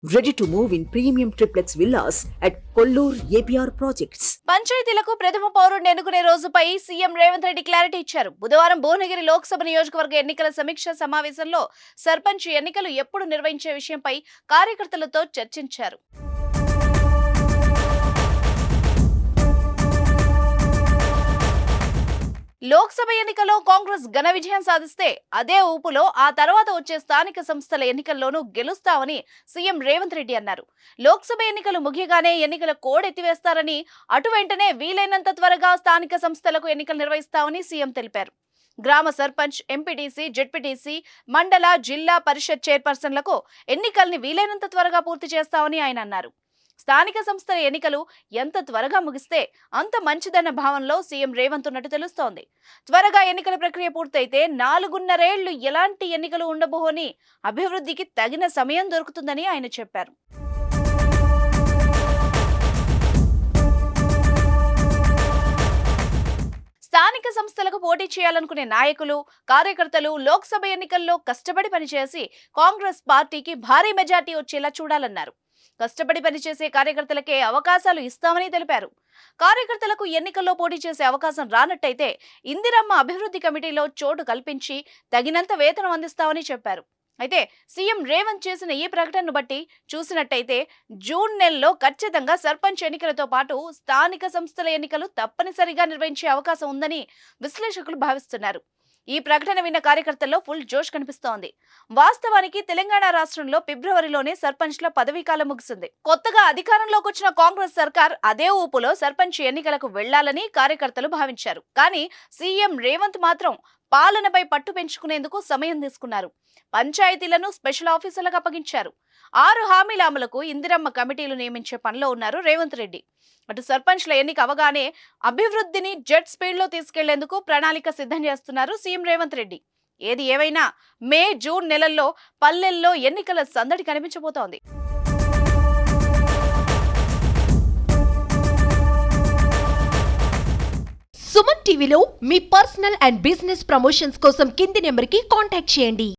Ready to move in premium triplex villas at Kollur APR projects. పంచాయతీలకు ప్రథమ పౌరుడిని ఎన్నుకునే రోజుపై CM Revanth Reddy clarity ఇచ్చారు. బుధవారం భువనగిరి లోక్సభ నియోజకవర్గ ఎన్నికల సమీక్ష సమావేశంలో సర్పంచ్ ఎన్నికలు ఎప్పుడు నిర్వహించే విషయంపై కార్యకర్తలతో చర్చించారు. లోక్సభ ఎన్నికల్లో కాంగ్రెస్ ఘన విజయం సాధిస్తే అదే ఊపులో ఆ తర్వాత వచ్చే స్థానిక సంస్థల ఎన్నికల్లోనూ గెలుస్తామని సీఎం రేవంత్ రెడ్డి అన్నారు. లోక్సభ ఎన్నికలు ముగియగానే ఎన్నికల కోడ్ ఎత్తివేస్తారని, అటు వెంటనే వీలైనంత త్వరగా స్థానిక సంస్థలకు ఎన్నికలు నిర్వహిస్తామని సీఎం తెలిపారు. గ్రామ సర్పంచ్, ఎంపీటీసీ, జెడ్పీటీసీ, మండల, జిల్లా పరిషత్ చైర్పర్సన్లకు ఎన్నికల్ని వీలైనంత త్వరగా పూర్తి చేస్తామని ఆయన అన్నారు. స్థానిక సంస్థల ఎన్నికలు ఎంత త్వరగా ముగిస్తే అంత మంచిదన్న భావనలో సీఎం రేవంత్ ఉన్నట్టు తెలుస్తోంది. త్వరగా ఎన్నికల ప్రక్రియ పూర్తయితే 4.5 ఏళ్లు ఎలాంటి ఎన్నికలు ఉండబోని, అభివృద్ధికి తగిన సమయం దొరుకుతుందని ఆయన చెప్పారు. స్థానిక సంస్థలకు పోటీ చేయాలనుకునే నాయకులు, కార్యకర్తలు లోక్సభ ఎన్నికల్లో కష్టపడి పనిచేసి కాంగ్రెస్ పార్టీకి భారీ మెజార్టీ వచ్చేలా చూడాలన్నారు. కష్టపడి పనిచేసే కార్యకర్తలకే అవకాశాలు ఇస్తామని తెలిపారు. కార్యకర్తలకు ఎన్నికల్లో పోటీ చేసే అవకాశం రానట్టయితే ఇందిరమ్మ అభివృద్ధి కమిటీలో చోటు కల్పించి తగినంత వేతనం అందిస్తామని చెప్పారు. అయితే సీఎం రేవంత్ చేసిన ఈ ప్రకటనను బట్టి చూసినట్టయితే జూన్ నెలలో ఖచ్చితంగా సర్పంచ్ ఎన్నికలతో పాటు స్థానిక సంస్థల ఎన్నికలు తప్పనిసరిగా నిర్వహించే అవకాశం ఉందని విశ్లేషకులు భావిస్తున్నారు. ఈ ప్రకటన విన్న కార్యకర్తల్లో ఫుల్ జోష్ కనిపిస్తోంది. వాస్తవానికి తెలంగాణ రాష్ట్రంలో ఫిబ్రవరిలోనే సర్పంచ్ల పదవీకాలం ముగిసింది. కొత్తగా అధికారంలోకి వచ్చిన కాంగ్రెస్ సర్కార్ అదే ఊపులో సర్పంచ్ ఎన్నికలకు వెళ్లాలని కార్యకర్తలు భావించారు. కానీ సీఎం రేవంత్ మాత్రం పాలనపై పట్టు పెంచుకునేందుకు సమయం తీసుకున్నారు. పంచాయతీలను స్పెషల్ ఆఫీసర్లకు అప్పగించారు. 6 హామీల అమలుకు ఇందిరమ్మ కమిటీలు నియమించే పనిలో ఉన్నారు రేవంత్ రెడ్డి. అటు సర్పంచ్ల ఎన్నిక అవగానే అభివృద్ధిని జెట్ స్పీడ్ లో తీసుకెళ్లేందుకు ప్రణాళిక సిద్ధం చేస్తున్నారు సీఎం రేవంత్ రెడ్డి. ఏది ఏవైనా మే, జూన్ నెలల్లో పల్లెల్లో ఎన్నికల సందడి కనిపించబోతోంది. సుమన్ టీవీలో మీ పర్సనల్ అండ్ బిజినెస్ ప్రమోషన్స్ కోసం కింది నెంబర్కి కాంటాక్ట్ చేయండి.